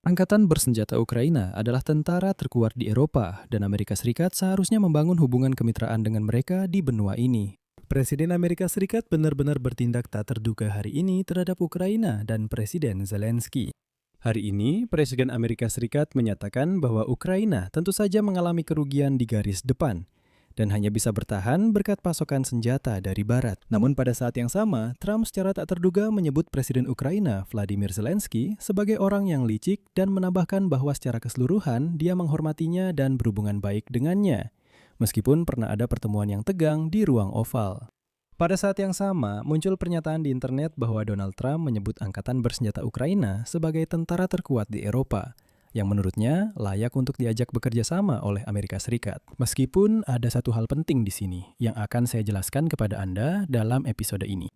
Angkatan bersenjata Ukraina adalah tentara terkuat di Eropa, dan Amerika Serikat seharusnya membangun hubungan kemitraan dengan mereka di benua ini. Presiden Amerika Serikat benar-benar bertindak tak terduga hari ini terhadap Ukraina dan Presiden Zelensky. Hari ini, Presiden Amerika Serikat menyatakan bahwa Ukraina tentu saja mengalami kerugian di garis depan dan hanya bisa bertahan berkat pasokan senjata dari Barat. Namun pada saat yang sama, Trump secara tak terduga menyebut Presiden Ukraina, Vladimir Zelensky, sebagai orang yang licik dan menambahkan bahwa secara keseluruhan dia menghormatinya dan berhubungan baik dengannya, meskipun pernah ada pertemuan yang tegang di ruang oval. Pada saat yang sama, muncul pernyataan di internet bahwa Donald Trump menyebut Angkatan Bersenjata Ukraina sebagai tentara terkuat di Eropa, yang menurutnya layak untuk diajak bekerja sama oleh Amerika Serikat. Meskipun ada satu hal penting di sini yang akan saya jelaskan kepada Anda dalam episode ini.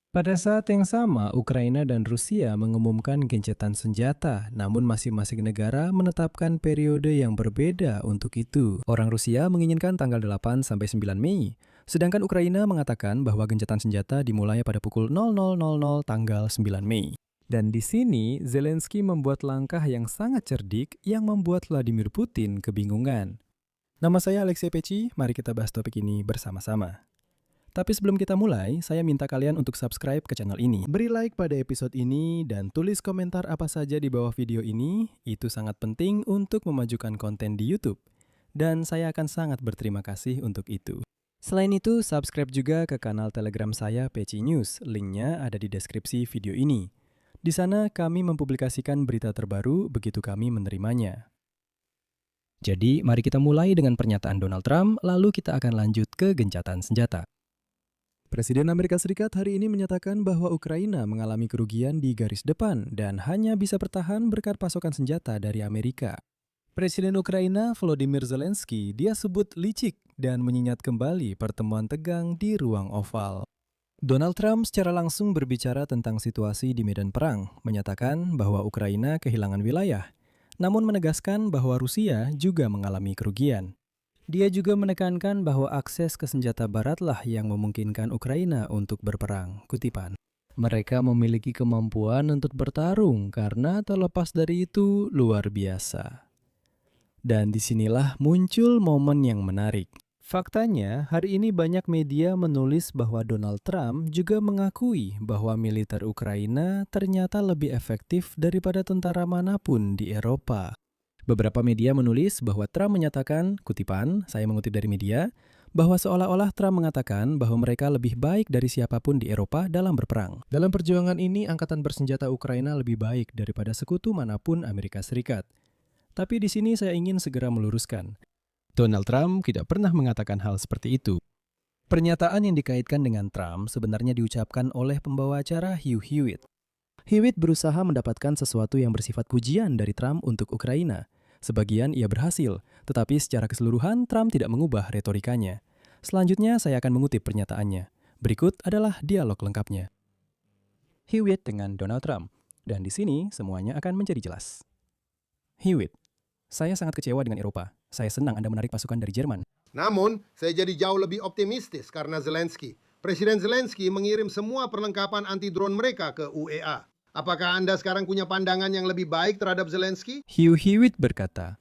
Pada saat yang sama, Ukraina dan Rusia mengumumkan gencatan senjata, namun masing-masing negara menetapkan periode yang berbeda untuk itu. Orang Rusia menginginkan tanggal 8 sampai 9 Mei, sedangkan Ukraina mengatakan bahwa gencatan senjata dimulai pada pukul 00.00 tanggal 9 Mei. Dan di sini, Zelensky membuat langkah yang sangat cerdik yang membuat Vladimir Putin kebingungan. Nama saya Alexei Peci, mari kita bahas topik ini bersama-sama. Tapi sebelum kita mulai, saya minta kalian untuk subscribe ke channel ini. Beri like pada episode ini dan tulis komentar apa saja di bawah video ini. Itu sangat penting untuk memajukan konten di YouTube. Dan saya akan sangat berterima kasih untuk itu. Selain itu, subscribe juga ke kanal Telegram saya Peci News. Linknya ada di deskripsi video ini. Di sana kami mempublikasikan berita terbaru begitu kami menerimanya. Jadi, mari kita mulai dengan pernyataan Donald Trump, lalu kita akan lanjut ke gencatan senjata. Presiden Amerika Serikat hari ini menyatakan bahwa Ukraina mengalami kerugian di garis depan dan hanya bisa bertahan berkat pasokan senjata dari Amerika. Presiden Ukraina Volodymyr Zelensky dia sebut licik dan mengingat kembali pertemuan tegang di ruang oval. Donald Trump secara langsung berbicara tentang situasi di medan perang, menyatakan bahwa Ukraina kehilangan wilayah, namun menegaskan bahwa Rusia juga mengalami kerugian. Dia juga menekankan bahwa akses ke senjata baratlah yang memungkinkan Ukraina untuk berperang. Kutipan, mereka memiliki kemampuan untuk bertarung karena terlepas dari itu luar biasa. Dan disinilah muncul momen yang menarik. Faktanya, hari ini banyak media menulis bahwa Donald Trump juga mengakui bahwa militer Ukraina ternyata lebih efektif daripada tentara manapun di Eropa. Beberapa media menulis bahwa Trump menyatakan, kutipan, saya mengutip dari media, bahwa seolah-olah Trump mengatakan bahwa mereka lebih baik dari siapapun di Eropa dalam berperang. Dalam perjuangan ini, Angkatan Bersenjata Ukraina lebih baik daripada sekutu manapun Amerika Serikat. Tapi di sini saya ingin segera meluruskan. Donald Trump tidak pernah mengatakan hal seperti itu. Pernyataan yang dikaitkan dengan Trump sebenarnya diucapkan oleh pembawa acara Hugh Hewitt. Hewitt berusaha mendapatkan sesuatu yang bersifat pujian dari Trump untuk Ukraina. Sebagian ia berhasil, tetapi secara keseluruhan Trump tidak mengubah retorikanya. Selanjutnya saya akan mengutip pernyataannya. Berikut adalah dialog lengkapnya. Hewitt dengan Donald Trump. Dan di sini semuanya akan menjadi jelas. Hewitt, saya sangat kecewa dengan Eropa. Saya senang Anda menarik pasukan dari Jerman. Namun, saya jadi jauh lebih optimistis karena Zelensky. Presiden Zelensky mengirim semua perlengkapan anti-drone mereka ke UEA. Apakah Anda sekarang punya pandangan yang lebih baik terhadap Zelensky? Hugh Hewitt berkata,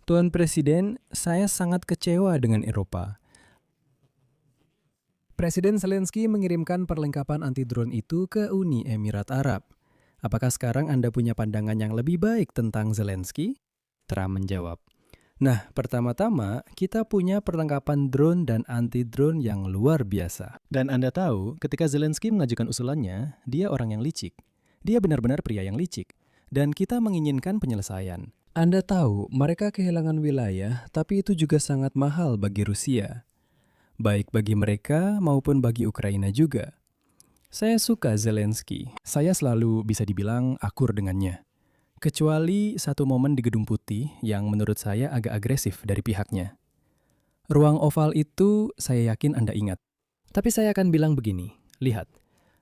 Tuan Presiden, saya sangat kecewa dengan Eropa. Presiden Zelensky mengirimkan perlengkapan anti-drone itu ke Uni Emirat Arab. Apakah sekarang Anda punya pandangan yang lebih baik tentang Zelensky? Trump menjawab, nah, pertama-tama kita punya perlengkapan drone dan anti-drone yang luar biasa. Dan Anda tahu, ketika Zelensky mengajukan usulannya, dia orang yang licik. Dia benar-benar pria yang licik. Dan kita menginginkan penyelesaian. Anda tahu, mereka kehilangan wilayah, tapi itu juga sangat mahal bagi Rusia. Baik bagi mereka maupun bagi Ukraina juga. Saya suka Zelensky. Saya selalu bisa dibilang akur dengannya. Kecuali satu momen di Gedung Putih yang menurut saya agak agresif dari pihaknya. Ruang oval itu saya yakin Anda ingat. Tapi saya akan bilang begini, lihat.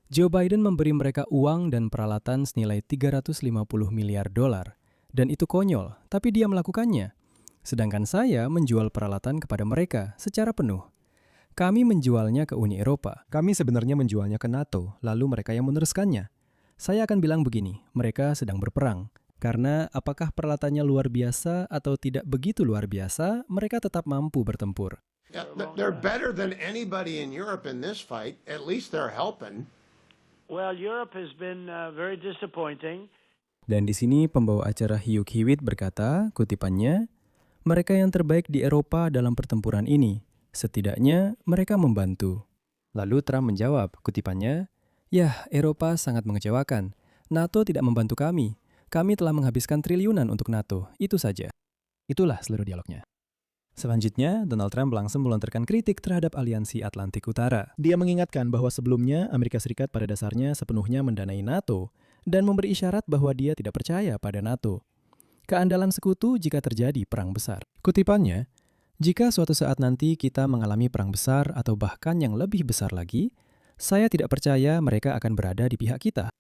Joe Biden memberi mereka uang dan peralatan senilai $350 miliar. Dan itu konyol, tapi dia melakukannya. Sedangkan saya menjual peralatan kepada mereka secara penuh. Kami menjualnya ke Uni Eropa. Kami sebenarnya menjualnya ke NATO, lalu mereka yang meneruskannya. Saya akan bilang begini, mereka sedang berperang. Karena apakah peralatannya luar biasa atau tidak begitu luar biasa, mereka tetap mampu bertempur. Yeah, they're better than anybody in Europe in this fight. At least they're helping. Well, Europe has been very disappointing. Dan di sini pembawa acara Hugh Hewitt berkata, kutipannya, mereka yang terbaik di Eropa dalam pertempuran ini. Setidaknya mereka membantu. Lalu Trump menjawab, kutipannya, "Yah, Eropa sangat mengecewakan. NATO tidak membantu kami. Kami telah menghabiskan triliunan untuk NATO. Itu saja." Itulah seluruh dialognya. Selanjutnya, Donald Trump langsung melontarkan kritik terhadap Aliansi Atlantik Utara. Dia mengingatkan bahwa sebelumnya Amerika Serikat pada dasarnya sepenuhnya mendanai NATO dan memberi isyarat bahwa dia tidak percaya pada NATO. Keandalan sekutu jika terjadi perang besar. Kutipannya, "Jika suatu saat nanti kita mengalami perang besar atau bahkan yang lebih besar lagi, saya tidak percaya mereka akan berada di pihak kita."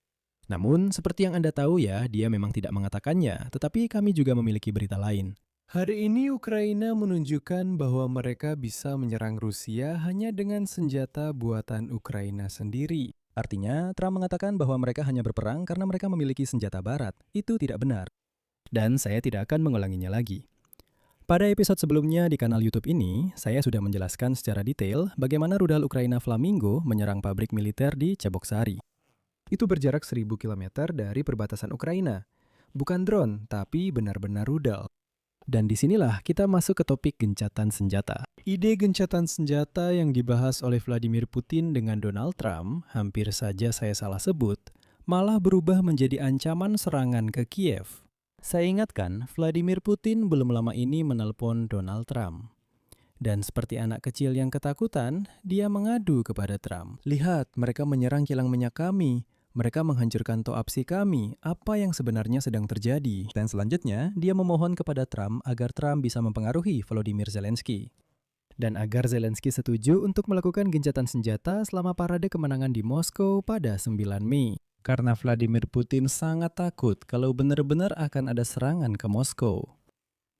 Namun, seperti yang Anda tahu ya, dia memang tidak mengatakannya, tetapi kami juga memiliki berita lain. Hari ini Ukraina menunjukkan bahwa mereka bisa menyerang Rusia hanya dengan senjata buatan Ukraina sendiri. Artinya, Trump mengatakan bahwa mereka hanya berperang karena mereka memiliki senjata barat. Itu tidak benar. Dan saya tidak akan mengulanginya lagi. Pada episode sebelumnya di kanal YouTube ini, saya sudah menjelaskan secara detail bagaimana rudal Ukraina Flamingo menyerang pabrik militer di Cheboksary. Itu berjarak 1000 km dari perbatasan Ukraina. Bukan drone, tapi benar-benar rudal. Dan disinilah kita masuk ke topik gencatan senjata. Ide gencatan senjata yang dibahas oleh Vladimir Putin dengan Donald Trump, hampir saja saya salah sebut, malah berubah menjadi ancaman serangan ke Kiev. Saya ingatkan, Vladimir Putin belum lama ini menelpon Donald Trump. Dan seperti anak kecil yang ketakutan, dia mengadu kepada Trump. "Lihat, mereka menyerang kilang minyak kami. Mereka menghancurkan toapsi kami. Apa yang sebenarnya sedang terjadi?" Dan selanjutnya, dia memohon kepada Trump agar Trump bisa mempengaruhi Volodymyr Zelensky. Dan agar Zelensky setuju untuk melakukan gencatan senjata selama parade kemenangan di Moskow pada 9 Mei. Karena Vladimir Putin sangat takut kalau benar-benar akan ada serangan ke Moskow.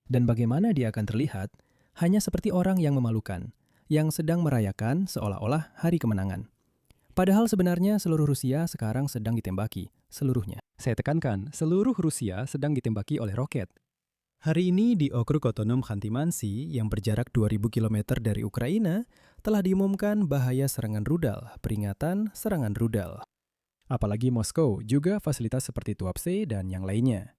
Dan bagaimana dia akan terlihat? Hanya seperti orang yang memalukan, yang sedang merayakan seolah-olah hari kemenangan. Padahal sebenarnya seluruh Rusia sekarang sedang ditembaki, seluruhnya. Saya tekankan, seluruh Rusia sedang ditembaki oleh roket. Hari ini di Okrug Otonom Khanty-Mansiysk yang berjarak 2000 km dari Ukraina, telah diumumkan bahaya serangan rudal, peringatan serangan rudal. Apalagi Moskow juga fasilitas seperti Tuapse dan yang lainnya.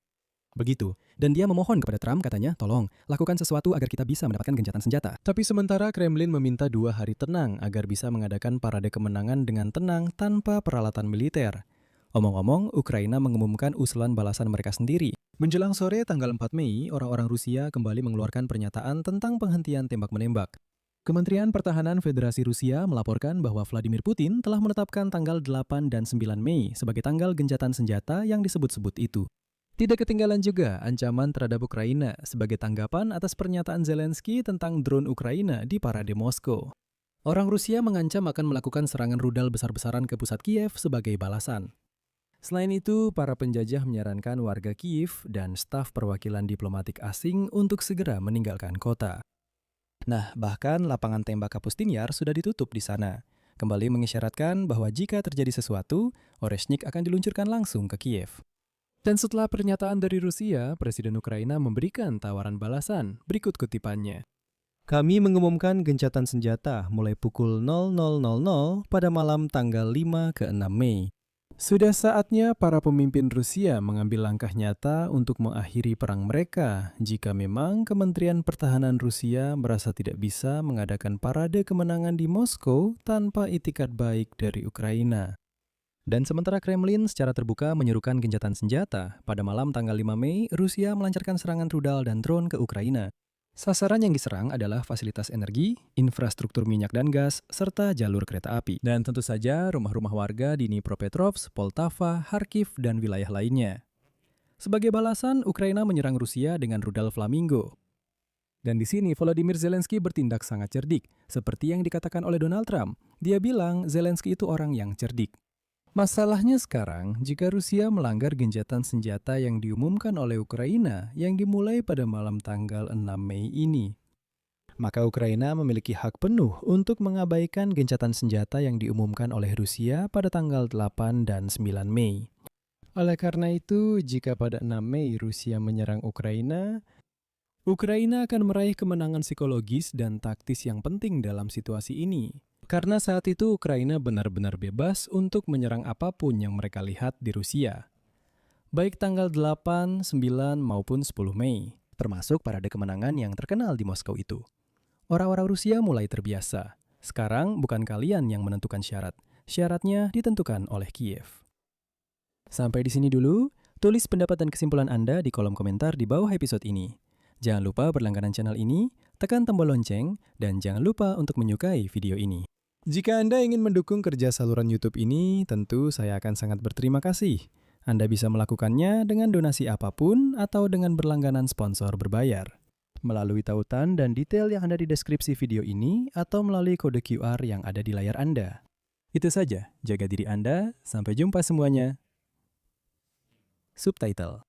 Begitu. Dan dia memohon kepada Trump, katanya, "Tolong, lakukan sesuatu agar kita bisa mendapatkan gencatan senjata." Tapi sementara Kremlin meminta 2 hari tenang agar bisa mengadakan parade kemenangan dengan tenang tanpa peralatan militer. Omong-omong, Ukraina mengumumkan usulan balasan mereka sendiri. Menjelang sore tanggal 4 Mei, orang-orang Rusia kembali mengeluarkan pernyataan tentang penghentian tembak-menembak. Kementerian Pertahanan Federasi Rusia melaporkan bahwa Vladimir Putin telah menetapkan tanggal 8 dan 9 Mei sebagai tanggal gencatan senjata yang disebut-sebut itu. Tidak ketinggalan juga ancaman terhadap Ukraina sebagai tanggapan atas pernyataan Zelensky tentang drone Ukraina di parade Moskow. Orang Rusia mengancam akan melakukan serangan rudal besar-besaran ke pusat Kiev sebagai balasan. Selain itu, para penjajah menyarankan warga Kiev dan staf perwakilan diplomatik asing untuk segera meninggalkan kota. Nah, bahkan lapangan tembak Kapustin Yar sudah ditutup di sana, kembali mengisyaratkan bahwa jika terjadi sesuatu, Oreshnik akan diluncurkan langsung ke Kiev. Dan setelah pernyataan dari Rusia, Presiden Ukraina memberikan tawaran balasan. Berikut kutipannya. "Kami mengumumkan gencatan senjata mulai pukul 00.00 pada malam tanggal 5 ke 6 Mei. Sudah saatnya para pemimpin Rusia mengambil langkah nyata untuk mengakhiri perang mereka jika memang Kementerian Pertahanan Rusia merasa tidak bisa mengadakan parade kemenangan di Moskow tanpa itikat baik dari Ukraina." Dan sementara Kremlin secara terbuka menyerukan gencatan senjata, pada malam tanggal 5 Mei, Rusia melancarkan serangan rudal dan drone ke Ukraina. Sasaran yang diserang adalah fasilitas energi, infrastruktur minyak dan gas, serta jalur kereta api. Dan tentu saja rumah-rumah warga di Dnipropetrovsk, Poltava, Kharkiv, dan wilayah lainnya. Sebagai balasan, Ukraina menyerang Rusia dengan rudal Flamingo. Dan di sini Volodymyr Zelensky bertindak sangat cerdik, seperti yang dikatakan oleh Donald Trump. Dia bilang Zelensky itu orang yang cerdik. Masalahnya sekarang, jika Rusia melanggar gencatan senjata yang diumumkan oleh Ukraina yang dimulai pada malam tanggal 6 Mei ini, maka Ukraina memiliki hak penuh untuk mengabaikan gencatan senjata yang diumumkan oleh Rusia pada tanggal 8 dan 9 Mei. Oleh karena itu, jika pada 6 Mei Rusia menyerang Ukraina, Ukraina akan meraih kemenangan psikologis dan taktis yang penting dalam situasi ini. Karena saat itu Ukraina benar-benar bebas untuk menyerang apapun yang mereka lihat di Rusia. Baik tanggal 8, 9, maupun 10 Mei, termasuk parade kemenangan yang terkenal di Moskow itu. Orang-orang Rusia mulai terbiasa. Sekarang bukan kalian yang menentukan syarat. Syaratnya ditentukan oleh Kiev. Sampai di sini dulu. Tulis pendapat dan kesimpulan Anda di kolom komentar di bawah episode ini. Jangan lupa berlangganan channel ini, tekan tombol lonceng, dan jangan lupa untuk menyukai video ini. Jika Anda ingin mendukung kerja saluran YouTube ini, tentu saya akan sangat berterima kasih. Anda bisa melakukannya dengan donasi apapun atau dengan berlangganan sponsor berbayar. Melalui tautan dan detail yang ada di deskripsi video ini atau melalui kode QR yang ada di layar Anda. Itu saja, jaga diri Anda, sampai jumpa semuanya. Subtitle